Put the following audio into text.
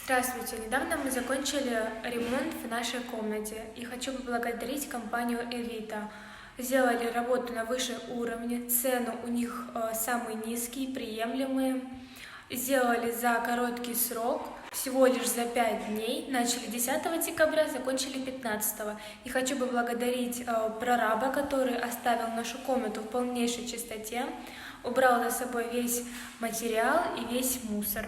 Здравствуйте! Недавно мы закончили ремонт в нашей комнате и хочу поблагодарить компанию Evita. Сделали работу на высшем уровне, цены у них самые низкие, приемлемые. Сделали за короткий срок, всего лишь за 5 дней. Начали 10 декабря, закончили 15. И хочу поблагодарить прораба, который оставил нашу комнату в полнейшей чистоте, убрал за собой весь материал и весь мусор.